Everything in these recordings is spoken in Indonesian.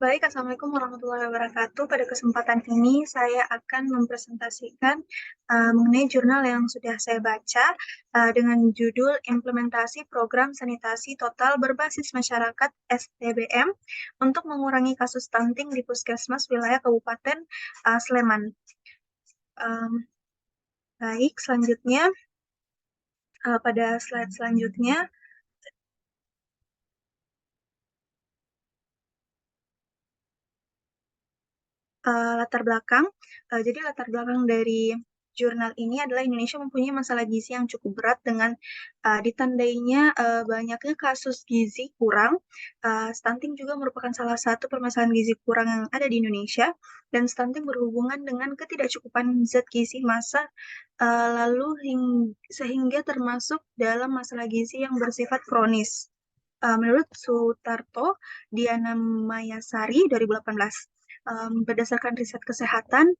Baik, Assalamualaikum warahmatullahi wabarakatuh. Pada kesempatan ini saya akan mempresentasikan mengenai jurnal yang sudah saya baca dengan judul Implementasi Program Sanitasi Total Berbasis Masyarakat (STBM) untuk mengurangi kasus stunting di Puskesmas wilayah Kabupaten Sleman. Em, Baik, selanjutnya pada slide selanjutnya latar belakang. Jadi latar belakang dari jurnal ini adalah Indonesia mempunyai masalah gizi yang cukup berat dengan ditandainya banyaknya kasus gizi kurang. Stunting juga merupakan salah satu permasalahan gizi kurang yang ada di Indonesia, dan stunting berhubungan dengan ketidakcukupan zat gizi massa lalu sehingga termasuk dalam masalah gizi yang bersifat kronis. Menurut Sutarto Diana Mayasari 2018, berdasarkan riset kesehatan,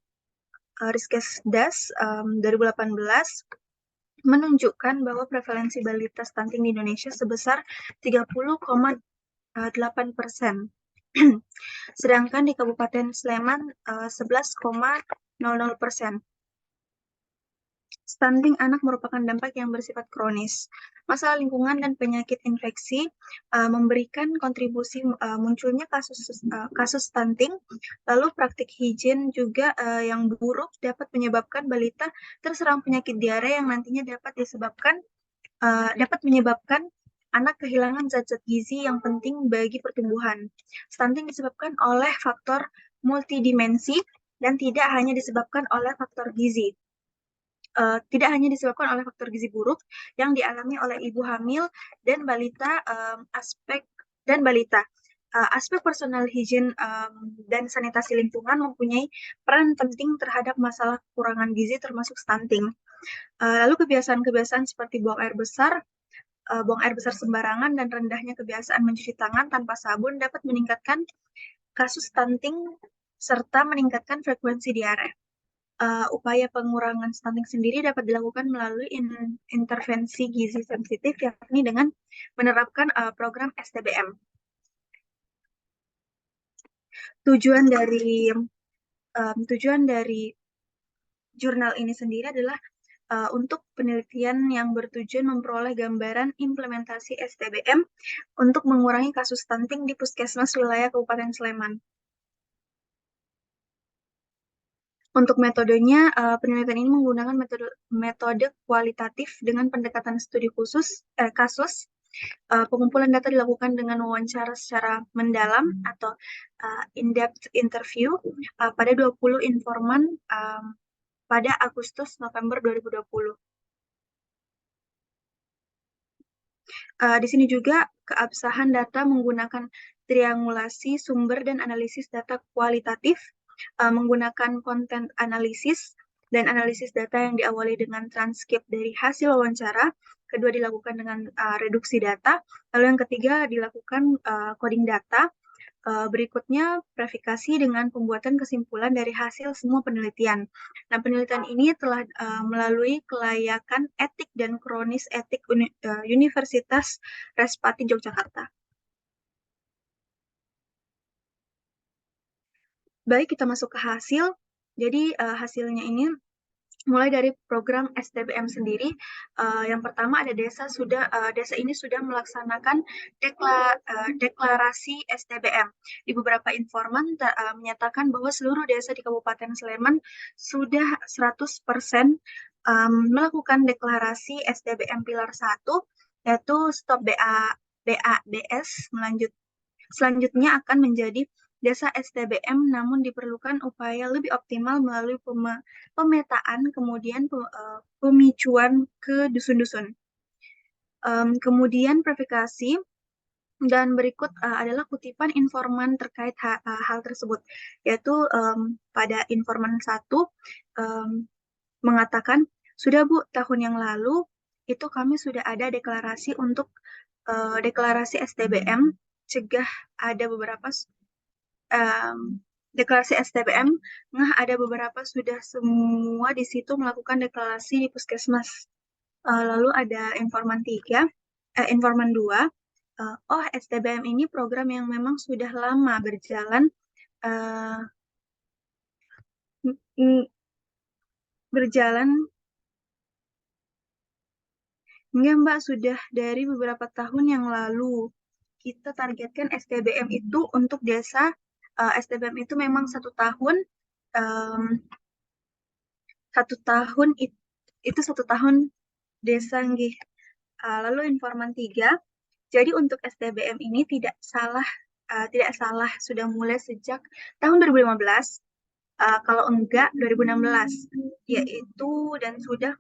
Riskesdas 2018 menunjukkan bahwa prevalensi balita stunting di Indonesia sebesar 30,8%. Sedangkan di Kabupaten Sleman 11,00%. Stunting anak merupakan dampak yang bersifat kronis. Masalah lingkungan dan penyakit infeksi memberikan kontribusi munculnya kasus stunting. Lalu praktik higien juga yang buruk dapat menyebabkan balita terserang penyakit diare yang nantinya dapat menyebabkan anak kehilangan zat-zat gizi yang penting bagi pertumbuhan. Stunting disebabkan oleh faktor multidimensi dan tidak hanya disebabkan oleh faktor gizi. Tidak hanya disebabkan oleh faktor gizi buruk yang dialami oleh ibu hamil dan balita. Aspek personal hygiene dan sanitasi lingkungan mempunyai peran penting terhadap masalah kekurangan gizi termasuk stunting. Lalu kebiasaan-kebiasaan seperti buang air besar sembarangan dan rendahnya kebiasaan mencuci tangan tanpa sabun dapat meningkatkan kasus stunting serta meningkatkan frekuensi diare. Upaya pengurangan stunting sendiri dapat dilakukan melalui intervensi gizi sensitif, yakni dengan menerapkan program STBM. Tujuan dari jurnal ini sendiri adalah untuk penelitian yang bertujuan memperoleh gambaran implementasi STBM untuk mengurangi kasus stunting di Puskesmas wilayah Kabupaten Sleman. Untuk metodenya, penelitian ini menggunakan metode kualitatif dengan pendekatan studi kasus. Pengumpulan data dilakukan dengan wawancara secara mendalam atau in-depth interview pada 20 informan pada Agustus-November 2020. Di sini juga keabsahan data menggunakan triangulasi sumber dan analisis data kualitatif, menggunakan konten analisis dan analisis data yang diawali dengan transkrip dari hasil wawancara. Kedua dilakukan dengan reduksi data. Lalu yang ketiga dilakukan coding data. Berikutnya verifikasi dengan pembuatan kesimpulan dari hasil semua penelitian. Nah, penelitian ini telah melalui kelayakan etik dan kronis etik Universitas Respati Yogyakarta. Baik, kita masuk ke hasil. Jadi hasilnya ini mulai dari program STBM sendiri. Yang pertama ada desa ini sudah melaksanakan deklarasi STBM. Di beberapa informan menyatakan bahwa seluruh desa di Kabupaten Sleman sudah 100% melakukan deklarasi STBM Pilar 1, yaitu Stop BADS. Selanjutnya akan menjadi desa STBM, namun diperlukan upaya lebih optimal melalui pemetaan, kemudian pemicuan ke dusun-dusun. Kemudian verifikasi, dan berikut adalah kutipan informan terkait hal tersebut, yaitu pada informan 1 mengatakan, sudah Bu, tahun yang lalu itu kami sudah ada deklarasi untuk deklarasi STBM, cegah ada beberapa deklarasi STBM, ada beberapa sudah semua di situ melakukan deklarasi di puskesmas. Lalu ada informan 2, STBM ini program yang memang sudah lama berjalan, eh, m- m- berjalan enggak Mbak, sudah dari beberapa tahun yang lalu. Kita targetkan STBM itu untuk desa, STBM itu memang 1 tahun, em, 1 tahun itu 1 tahun desa nggih. Lalu informan 3, jadi untuk STBM ini tidak salah sudah mulai sejak tahun 2015, kalau enggak 2016, yaitu dan sudah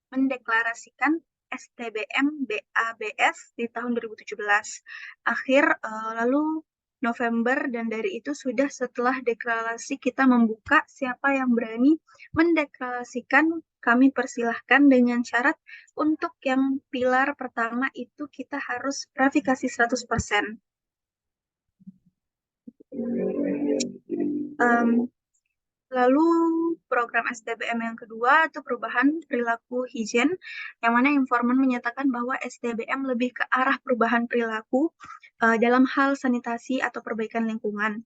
mendeklarasikan STBM BABS di tahun 2017 akhir, lalu November, dan dari itu sudah setelah deklarasi kita membuka siapa yang berani mendeklarasikan, kami persilahkan dengan syarat untuk yang pilar pertama itu kita harus verifikasi 100%. Em, Lalu program STBM yang kedua itu perubahan perilaku higien, yang mana informan menyatakan bahwa STBM lebih ke arah perubahan perilaku dalam hal sanitasi atau perbaikan lingkungan.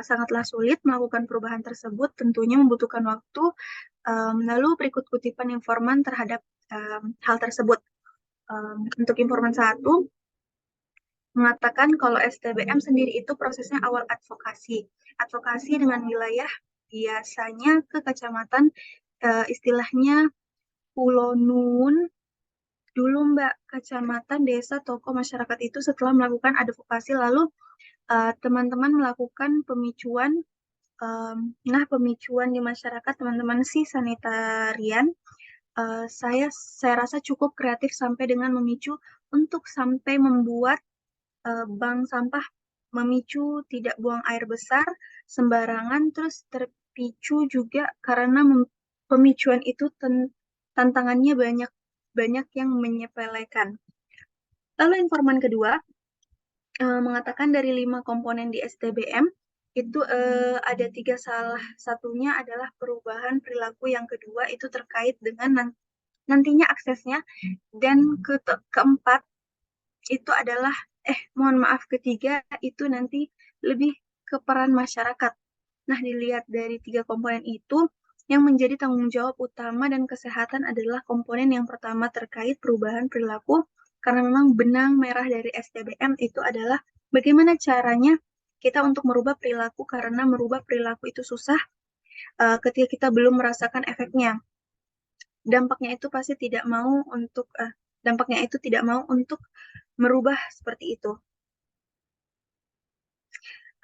Sangatlah sulit melakukan perubahan tersebut, tentunya membutuhkan waktu. Lalu berikut kutipan informan terhadap hal tersebut. Untuk informan 1, mengatakan kalau STBM sendiri itu prosesnya awal advokasi. Advokasi dengan wilayah biasanya ke kecamatan, istilahnya Pulau Nun. Dulu Mbak, kecamatan, desa, toko, masyarakat itu setelah melakukan advokasi lalu teman-teman melakukan pemicuan. Nah, pemicuan di masyarakat teman-teman sih sanitarian. Saya rasa cukup kreatif sampai dengan memicu untuk sampai membuat bank sampah, memicu tidak buang air besar sembarangan, terus terpicu juga karena pemicuan itu tantangannya banyak banyak yang menyepelekan. Lalu informan kedua mengatakan dari 5 komponen di STBM itu ada 3, salah satunya adalah perubahan perilaku, yang kedua itu terkait dengan nantinya aksesnya, dan keempat itu adalah mohon maaf, ketiga itu nanti lebih ke peran masyarakat. Nah, dilihat dari 3 komponen itu, yang menjadi tanggung jawab utama dan kesehatan adalah komponen yang pertama terkait perubahan perilaku, karena memang benang merah dari STBM itu adalah bagaimana caranya kita untuk merubah perilaku, karena merubah perilaku itu susah ketika kita belum merasakan efeknya. Dampaknya itu pasti tidak mau untuk dampaknya itu tidak mau untuk merubah seperti itu.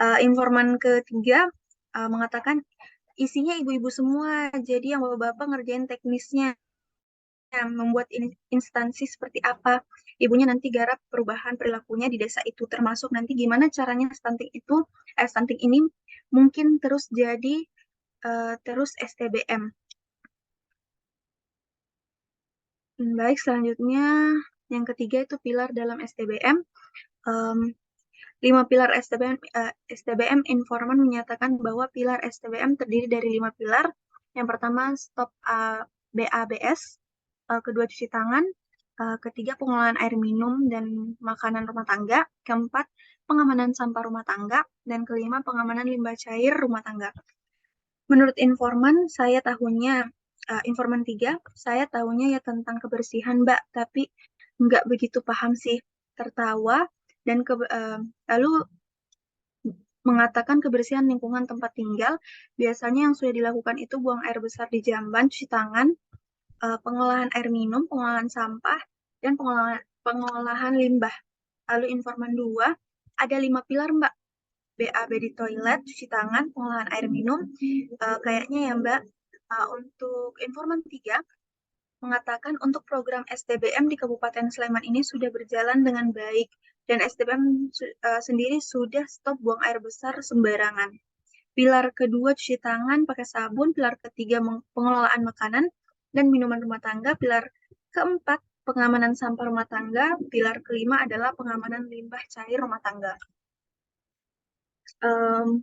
Informan ketiga mengatakan isinya ibu-ibu semua, jadi yang bapak-bapak ngerjain teknisnya, membuat instansi seperti apa. Ibunya nanti garap perubahan perilakunya di desa itu, termasuk nanti gimana caranya stunting ini mungkin terus jadi terus STBM. Baik, selanjutnya yang ketiga itu pilar dalam STBM. Um, 5 pilar STBM, informan menyatakan bahwa pilar STBM terdiri dari 5 pilar. Yang pertama, stop BABS, kedua cuci tangan, ketiga pengelolaan air minum dan makanan rumah tangga, keempat pengamanan sampah rumah tangga, dan kelima pengamanan limbah cair rumah tangga. Menurut informan 3, saya tahunya ya tentang kebersihan Mbak, tapi nggak begitu paham sih. Tertawa dan lalu mengatakan kebersihan lingkungan tempat tinggal, biasanya yang sudah dilakukan itu buang air besar di jamban, cuci tangan, pengolahan air minum, pengolahan sampah, dan pengolahan limbah. Lalu informan 2, ada 5 pilar Mbak. BAB di toilet, cuci tangan, pengolahan air minum. Kayaknya ya Mbak. Untuk informan 3, mengatakan untuk program STBM di Kabupaten Sleman ini sudah berjalan dengan baik, dan STBM sendiri sudah stop buang air besar sembarangan. Pilar kedua cuci tangan pakai sabun, pilar ketiga pengelolaan makanan dan minuman rumah tangga, pilar keempat pengamanan sampah rumah tangga, pilar kelima adalah pengamanan limbah cair rumah tangga. Um,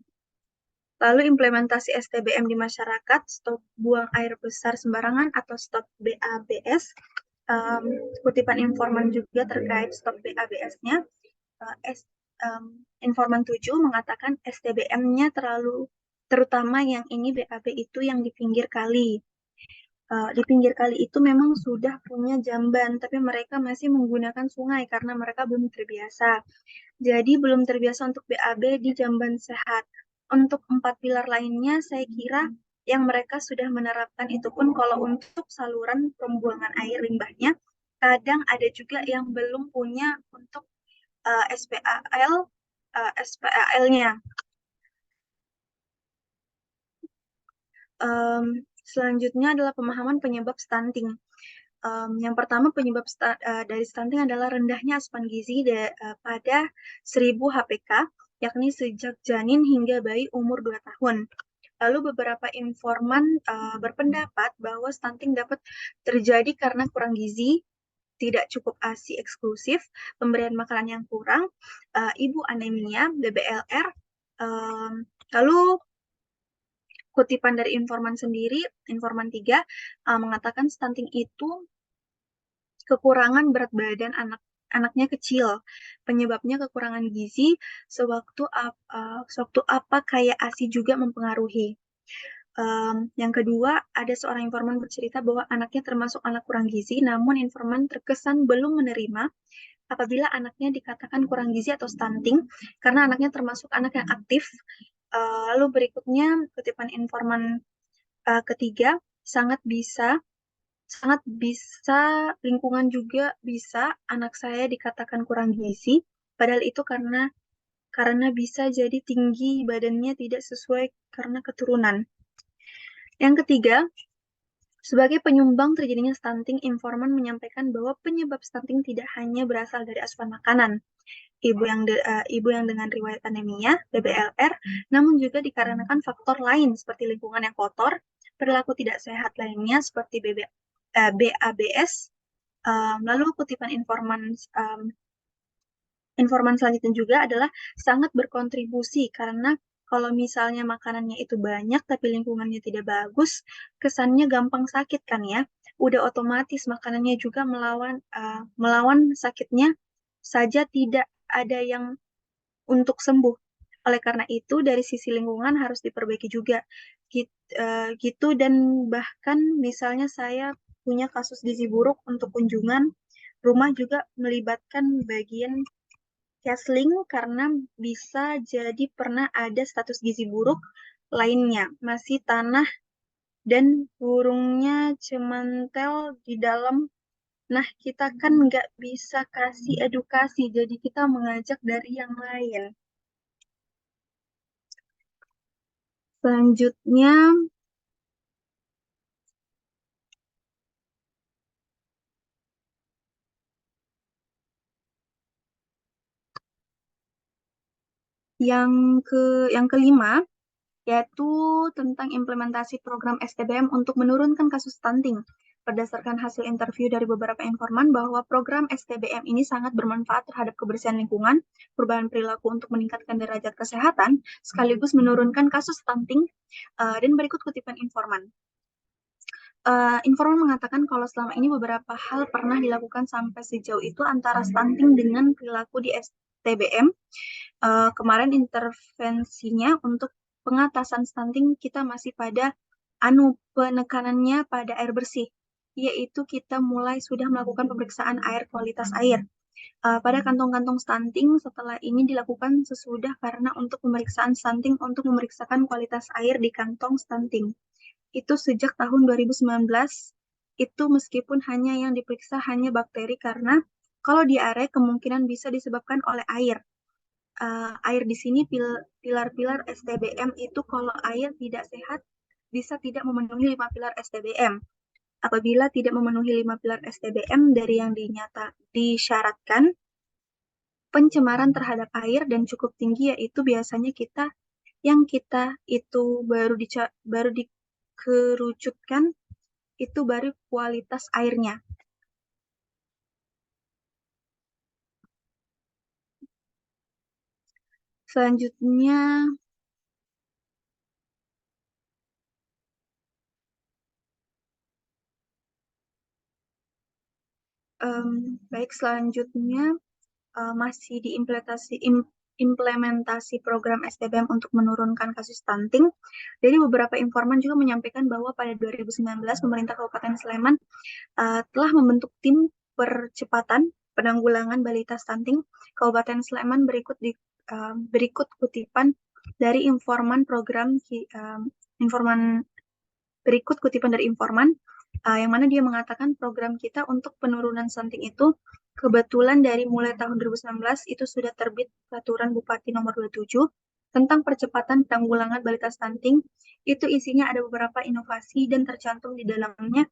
Lalu implementasi STBM di masyarakat, stop buang air besar sembarangan atau stop BABS. Um, Kutipan informan juga terkait stok BABS-nya. Uh, S, Informan 7 mengatakan STBM-nya terutama yang ini BAB itu yang di pinggir kali. Di pinggir kali itu memang sudah punya jamban, tapi mereka masih menggunakan sungai karena mereka belum terbiasa. Jadi belum terbiasa untuk BAB di jamban sehat. Untuk 4 pilar lainnya, saya kira yang mereka sudah menerapkan itu pun kalau untuk saluran pembuangan air limbahnya, kadang ada juga yang belum punya untuk SPAL-nya. Selanjutnya adalah pemahaman penyebab stunting. Yang pertama penyebab dari stunting adalah rendahnya asupan gizi pada 1000 HPK, yakni sejak janin hingga bayi umur 2 tahun. Lalu beberapa informan berpendapat bahwa stunting dapat terjadi karena kurang gizi, tidak cukup ASI eksklusif, pemberian makanan yang kurang, ibu anemia, BBLR. Lalu kutipan dari informan sendiri, informan 3 mengatakan stunting itu kekurangan berat badan anaknya kecil. Penyebabnya kekurangan gizi, sewaktu apa kayak ASI juga mempengaruhi. Yang kedua, ada seorang informan bercerita bahwa anaknya termasuk anak kurang gizi, namun informan terkesan belum menerima apabila anaknya dikatakan kurang gizi atau stunting, karena anaknya termasuk anak yang aktif. Lalu berikutnya, kutipan informan ketiga, sangat bisa sangat bisa lingkungan juga bisa anak saya dikatakan kurang gizi, padahal itu karena bisa jadi tinggi badannya tidak sesuai karena keturunan. Yang ketiga, sebagai penyumbang terjadinya stunting, informan menyampaikan bahwa penyebab stunting tidak hanya berasal dari asupan makanan, ibu yang dengan riwayat anemia, BBLR, namun juga dikarenakan faktor lain seperti lingkungan yang kotor, perilaku tidak sehat lainnya seperti BABS. Lalu kutipan informan selanjutnya juga adalah sangat berkontribusi karena kalau misalnya makanannya itu banyak tapi lingkungannya tidak bagus, kesannya gampang sakit kan ya. Udah otomatis makanannya juga melawan sakitnya saja tidak ada yang untuk sembuh. Oleh karena itu dari sisi lingkungan harus diperbaiki juga. Gitu dan bahkan misalnya saya punya kasus gizi buruk untuk kunjungan rumah juga melibatkan bagian Kesling karena bisa jadi pernah ada status gizi buruk lainnya, masih tanah dan burungnya cementel di dalam. Nah, kita kan nggak bisa kasih edukasi, jadi kita mengajak dari yang lain. Selanjutnya, yang yang kelima, yaitu tentang implementasi program STBM untuk menurunkan kasus stunting. Berdasarkan hasil interview dari beberapa informan bahwa program STBM ini sangat bermanfaat terhadap kebersihan lingkungan, perubahan perilaku untuk meningkatkan derajat kesehatan, sekaligus menurunkan kasus stunting. Dan berikut kutipan informan. Informan mengatakan kalau selama ini beberapa hal pernah dilakukan sampai sejauh itu antara stunting dengan perilaku di STBM. Kemarin intervensinya untuk pengatasan stunting kita masih pada penekanannya pada air bersih, yaitu kita mulai sudah melakukan pemeriksaan kualitas air pada kantong-kantong stunting. Setelah ini dilakukan sesudah karena untuk pemeriksaan stunting untuk memeriksakan kualitas air di kantong stunting. Itu sejak tahun 2019, itu meskipun hanya yang diperiksa hanya bakteri karena kalau diare kemungkinan bisa disebabkan oleh air. Air di sini pilar-pilar STBM itu kalau air tidak sehat bisa tidak memenuhi 5 pilar STBM. Apabila tidak memenuhi 5 pilar STBM dari yang disyaratkan, pencemaran terhadap air dan cukup tinggi yaitu biasanya kita itu baru dikerucutkan itu baru kualitas airnya. Selanjutnya Baik, selanjutnya masih implementasi program STBM untuk menurunkan kasus stunting. Jadi beberapa informan juga menyampaikan bahwa pada 2019 pemerintah Kabupaten Sleman telah membentuk tim percepatan penanggulangan balita stunting Kabupaten Sleman. Berikut kutipan dari informan yang mana dia mengatakan program kita untuk penurunan stunting itu kebetulan dari mulai tahun 2019 itu sudah terbit peraturan Bupati nomor 27 tentang percepatan penanggulangan balita stunting. Itu isinya ada beberapa inovasi dan tercantum di dalamnya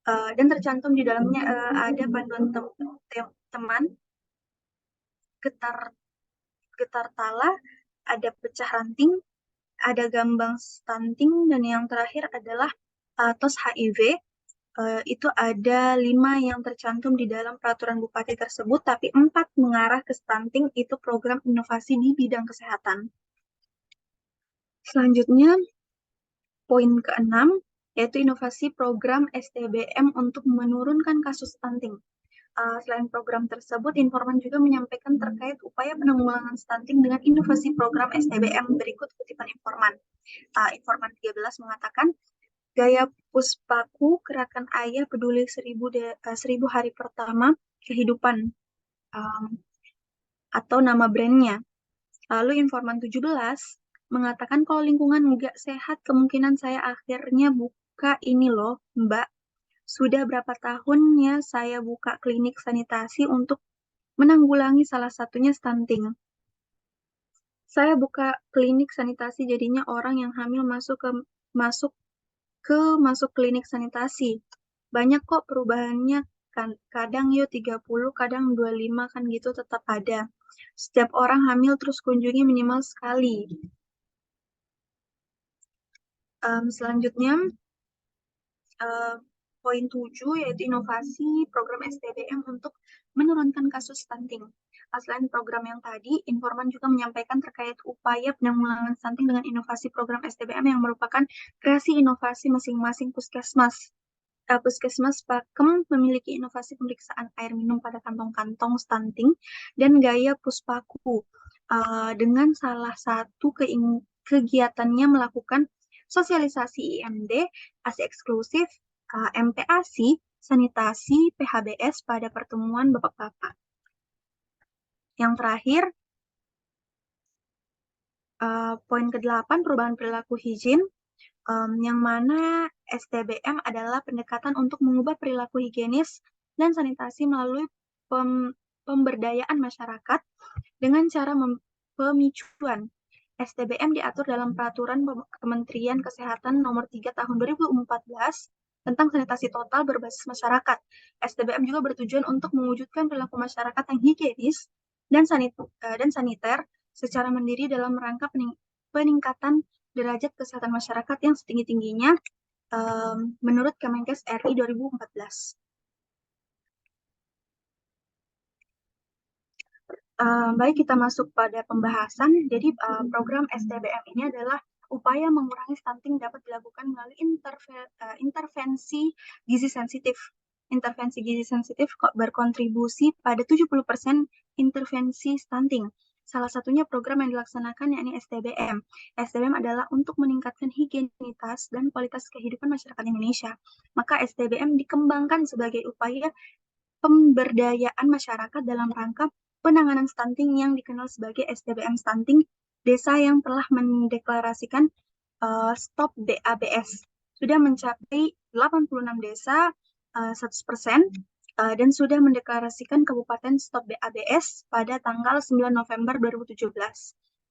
ada panduan teman, getar getar tala, ada pecah ranting, ada gambang stunting, dan yang terakhir adalah tos HIV. Itu ada 5 yang tercantum di dalam peraturan bupati tersebut, tapi 4 mengarah ke stunting, itu program inovasi di bidang kesehatan. Selanjutnya, poin ke-6, yaitu inovasi program STBM untuk menurunkan kasus stunting. Selain program tersebut, informan juga menyampaikan terkait upaya penanggulangan stunting dengan inovasi program STBM. Berikut kutipan informan. Informan 13 mengatakan, gaya Puspaku Gerakan Ayah Peduli 1000 hari pertama kehidupan, atau nama brandnya. Lalu informan 17 mengatakan kalau lingkungan nggak sehat, kemungkinan saya akhirnya buka ini loh, Mbak. Sudah berapa tahunnya saya buka klinik sanitasi untuk menanggulangi salah satunya stunting. Saya buka klinik sanitasi, jadinya orang yang hamil masuk klinik sanitasi. Banyak kok perubahannya, kan kadang yuk 30, kadang 25 kan gitu tetap ada. Setiap orang hamil terus kunjungi minimal sekali. Selanjutnya poin 7 yaitu inovasi program STBM untuk menurunkan kasus stunting. Selain program yang tadi, informan juga menyampaikan terkait upaya penanggulangan stunting dengan inovasi program STBM yang merupakan kreasi inovasi masing-masing puskesmas. Puskesmas Pakem memiliki inovasi pemeriksaan air minum pada kantong-kantong stunting dan gaya Puspaku. Dengan salah satu kegiatannya melakukan sosialisasi IMD, ASI eksklusif, MPASI, sanitasi, PHBS pada pertemuan bapak-bapak. Yang terakhir, poin ke-8, perubahan perilaku higien, yang mana STBM adalah pendekatan untuk mengubah perilaku higienis dan sanitasi melalui pemberdayaan masyarakat dengan cara pemicuan. STBM diatur dalam Peraturan Kementerian Kesehatan Nomor 3 Tahun 2014 tentang sanitasi total berbasis masyarakat. STBM juga bertujuan untuk mewujudkan perilaku masyarakat yang higienis dan saniter secara mandiri dalam rangka peningkatan derajat kesehatan masyarakat yang setinggi-tingginya menurut Kemenkes RI 2014. Baik, kita masuk pada pembahasan. Jadi program STBM ini adalah upaya mengurangi stunting dapat dilakukan melalui intervensi gizi sensitif. Intervensi gizi sensitif berkontribusi pada 70% intervensi stunting. Salah satunya program yang dilaksanakan yakni STBM. STBM adalah untuk meningkatkan higienitas dan kualitas kehidupan masyarakat Indonesia. Maka STBM dikembangkan sebagai upaya pemberdayaan masyarakat dalam rangka penanganan stunting yang dikenal sebagai STBM stunting desa yang telah mendeklarasikan stop BABS. Sudah mencapai 86 desa, 100%, dan sudah mendeklarasikan Kabupaten Stop BABS pada tanggal 9 November 2017.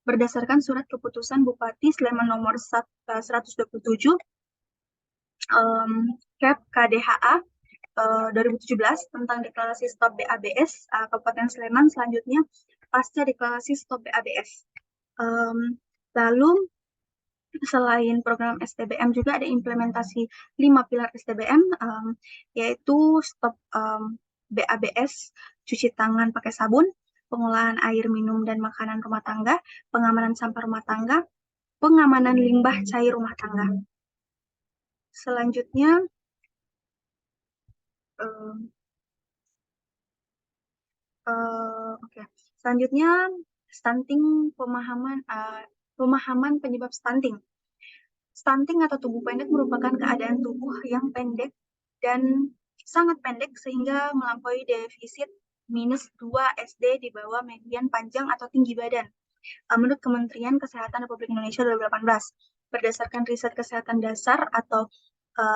Berdasarkan surat keputusan Bupati Sleman nomor 127, Cap KDHA 2017 tentang deklarasi stop BABS Kabupaten Sleman, selanjutnya pasca deklarasi stop BABS. Lalu selain program STBM juga ada implementasi 5 pilar STBM, yaitu stop BABS, cuci tangan pakai sabun, pengolahan air minum dan makanan rumah tangga, pengamanan sampah rumah tangga, pengamanan limbah cair rumah tangga. Selanjutnya Oke. Selanjutnya, stunting pemahaman penyebab stunting. Stunting atau tubuh pendek merupakan keadaan tubuh yang pendek dan sangat pendek sehingga melampaui defisit -2 SD di bawah median panjang atau tinggi badan. Menurut Kementerian Kesehatan Republik Indonesia 2018, berdasarkan riset kesehatan dasar atau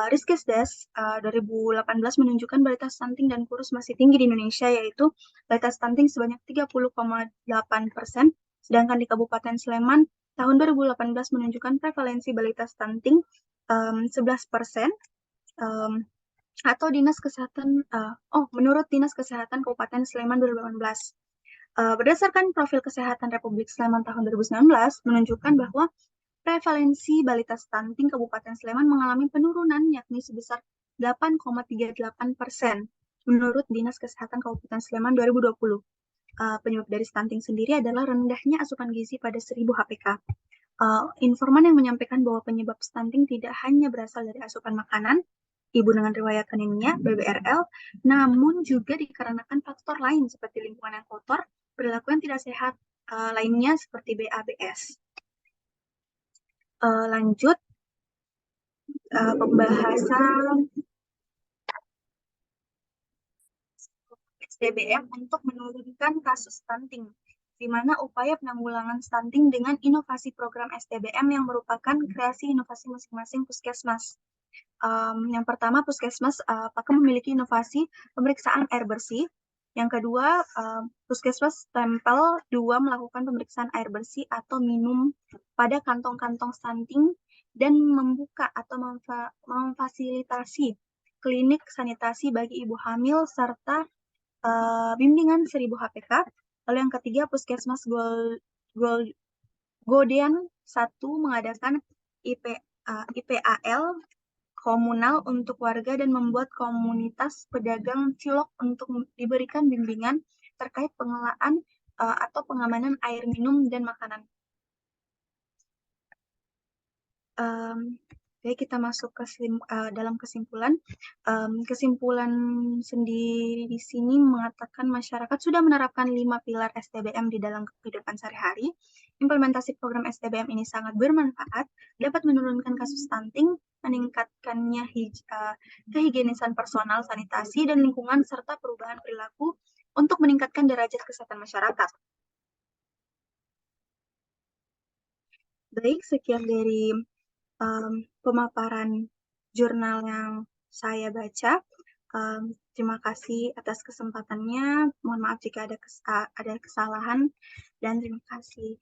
Riskesdas 2018 menunjukkan balita stunting dan kurus masih tinggi di Indonesia, yaitu balita stunting sebanyak 30,8%, sedangkan di Kabupaten Sleman tahun 2018 menunjukkan prevalensi balita stunting 11%, atau menurut Dinas Kesehatan Kabupaten Sleman 2018. Berdasarkan profil kesehatan Republik Sleman tahun 2019 menunjukkan bahwa prevalensi balita stunting Kabupaten Sleman mengalami penurunan yakni sebesar 8,38% menurut Dinas Kesehatan Kabupaten Sleman 2020. Penyebab dari stunting sendiri adalah rendahnya asupan gizi pada 1000 HPK. Informan yang menyampaikan bahwa penyebab stunting tidak hanya berasal dari asupan makanan, ibu dengan riwayat anemia, BBRL, namun juga dikarenakan faktor lain seperti lingkungan yang kotor, perilaku yang tidak sehat lainnya seperti BABS. Lanjut, pembahasan STBM untuk menurunkan kasus stunting, di mana upaya penanggulangan stunting dengan inovasi program STBM yang merupakan kreasi inovasi masing-masing puskesmas. Yang pertama, puskesmas Pakem memiliki inovasi pemeriksaan air bersih. Yang kedua, puskesmas Tempel 2 melakukan pemeriksaan air bersih atau minum pada kantong-kantong stunting dan membuka atau memfasilitasi klinik sanitasi bagi ibu hamil serta bimbingan 1000 HPK. Lalu yang ketiga, puskesmas Godean 1 mengadakan IPAL komunal untuk warga dan membuat komunitas pedagang cilok untuk diberikan bimbingan terkait pengelolaan atau pengamanan air minum dan makanan. Jadi kita masuk ke dalam kesimpulan. Kesimpulan sendiri di sini mengatakan masyarakat sudah menerapkan 5 pilar STBM di dalam kehidupan sehari-hari. Implementasi program STBM ini sangat bermanfaat, dapat menurunkan kasus stunting, meningkatkannya kehigienisan personal, sanitasi, dan lingkungan, serta perubahan perilaku untuk meningkatkan derajat kesehatan masyarakat. Baik, sekian dari pemaparan jurnal yang saya baca. Terima kasih atas kesempatannya. Mohon maaf jika ada kesalahan, dan terima kasih.